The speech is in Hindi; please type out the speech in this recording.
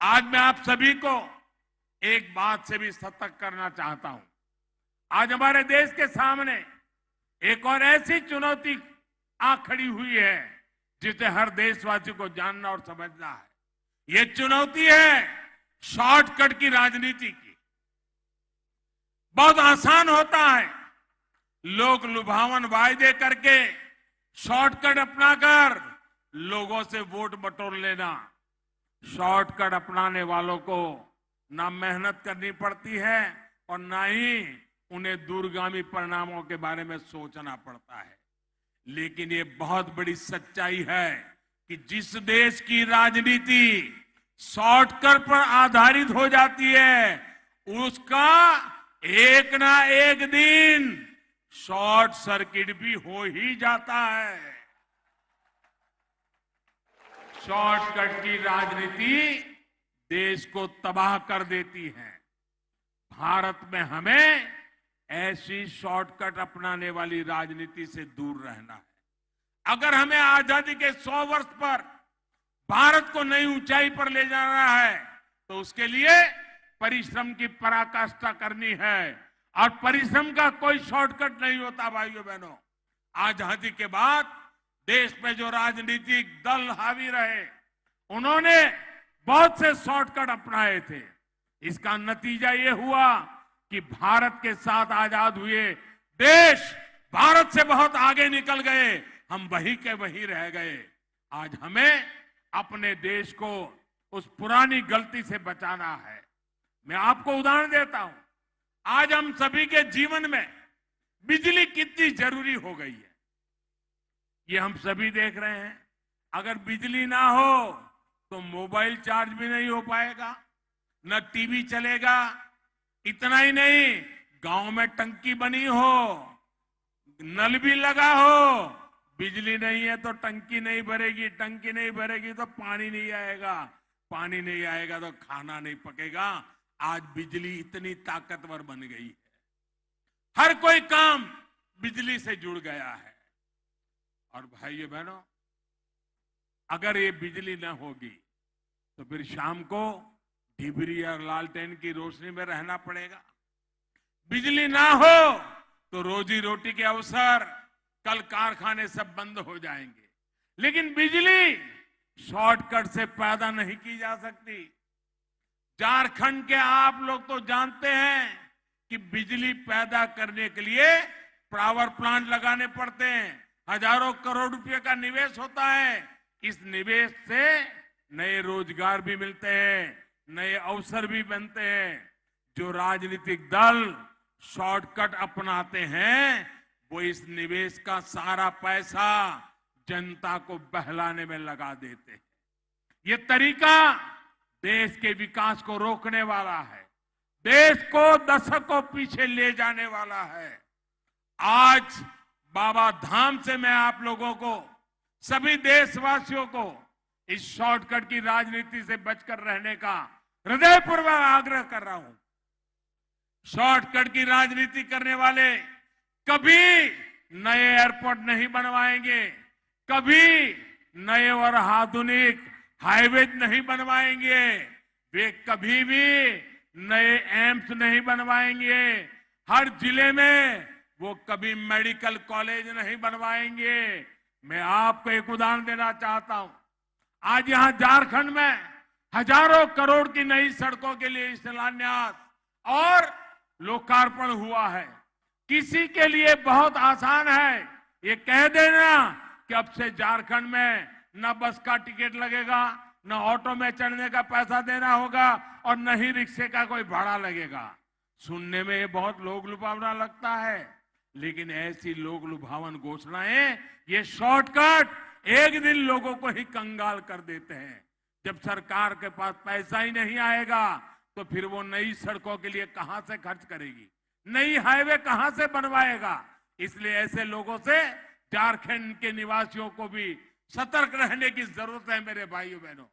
आज मैं आप सभी को एक बात से भी सतर्क करना चाहता हूं। आज हमारे देश के सामने एक और ऐसी चुनौती आ खड़ी हुई है जिसे हर देशवासी को जानना और समझना है। ये चुनौती है शॉर्टकट की राजनीति की। बहुत आसान होता है लोग लुभावन वायदे करके शॉर्टकट अपनाकर लोगों से वोट बटोर लेना। शॉर्टकट अपनाने वालों को ना मेहनत करनी पड़ती है और ना ही उन्हें दूरगामी परिणामों के बारे में सोचना पड़ता है। लेकिन ये बहुत बड़ी सच्चाई है कि जिस देश की राजनीति शॉर्टकट पर आधारित हो जाती है उसका एक ना एक दिन शॉर्ट सर्किट भी हो ही जाता है। शॉर्टकट की राजनीति देश को तबाह कर देती है। भारत में हमें ऐसी शॉर्टकट अपनाने वाली राजनीति से दूर रहना है। अगर हमें आजादी के 100 वर्ष पर भारत को नई ऊंचाई पर ले जाना है तो उसके लिए परिश्रम की पराकाष्ठा करनी है और परिश्रम का कोई शॉर्टकट नहीं होता। भाइयों बहनों, आजादी के बाद देश में जो राजनीतिक दल हावी रहे उन्होंने बहुत से शॉर्टकट अपनाए थे। इसका नतीजा ये हुआ कि भारत के साथ आजाद हुए देश भारत से बहुत आगे निकल गए, हम वहीं के वहीं रह गए। आज हमें अपने देश को उस पुरानी गलती से बचाना है। मैं आपको उदाहरण देता हूं। आज हम सभी के जीवन में बिजली कितनी जरूरी हो गई है ये हम सभी देख रहे हैं। अगर बिजली ना हो तो मोबाइल चार्ज भी नहीं हो पाएगा, न टीवी चलेगा। इतना ही नहीं, गांव में टंकी बनी हो, नल भी लगा हो, बिजली नहीं है तो टंकी नहीं भरेगी, टंकी नहीं भरेगी तो पानी नहीं आएगा, पानी नहीं आएगा तो खाना नहीं पकेगा। आज बिजली इतनी ताकतवर बन गई है, हर कोई काम बिजली से जुड़ गया है। और भाइयों बहनों, अगर ये बिजली न होगी तो फिर शाम को डिबरी और लालटेन की रोशनी में रहना पड़ेगा। बिजली ना हो तो रोजी रोटी के अवसर, कल कारखाने सब बंद हो जाएंगे। लेकिन बिजली शॉर्टकट से पैदा नहीं की जा सकती। झारखंड के आप लोग तो जानते हैं कि बिजली पैदा करने के लिए पावर प्लांट लगाने पड़ते हैं, हजारों करोड़ रुपए का निवेश होता है। इस निवेश से नए रोजगार भी मिलते हैं, नए अवसर भी बनते हैं। जो राजनीतिक दल शॉर्टकट अपनाते हैं वो इस निवेश का सारा पैसा जनता को बहलाने में लगा देते हैं। ये तरीका देश के विकास को रोकने वाला है, देश को दशकों पीछे ले जाने वाला है। आज बाबा धाम से मैं आप लोगों को, सभी देशवासियों को इस शॉर्टकट की राजनीति से बचकर रहने का हृदयपूर्वक आग्रह कर रहा हूं। शॉर्टकट की राजनीति करने वाले कभी नए एयरपोर्ट नहीं बनवाएंगे, कभी नए और आधुनिक हाईवे नहीं बनवाएंगे, वे कभी भी नए एम्स नहीं बनवाएंगे, हर जिले में वो कभी मेडिकल कॉलेज नहीं बनवाएंगे। मैं आपको एक उदाहरण देना चाहता हूं। आज यहां झारखंड में हजारों करोड़ की नई सड़कों के लिए शिलान्यास और लोकार्पण हुआ है। किसी के लिए बहुत आसान है ये कह देना कि अब से झारखंड में न बस का टिकट लगेगा, न ऑटो में चढ़ने का पैसा देना होगा और न ही रिक्शे का कोई भाड़ा लगेगा। सुनने में ये बहुत लोग लुभावना लगता है, लेकिन ऐसी लोग लुभावन घोषणाएं, ये शॉर्टकट एक दिन लोगों को ही कंगाल कर देते हैं। जब सरकार के पास पैसा ही नहीं आएगा तो फिर वो नई सड़कों के लिए कहां से खर्च करेगी, नई हाईवे कहां से बनवाएगा। इसलिए ऐसे लोगों से झारखंड के निवासियों को भी सतर्क रहने की जरूरत है। मेरे भाइयों बहनों,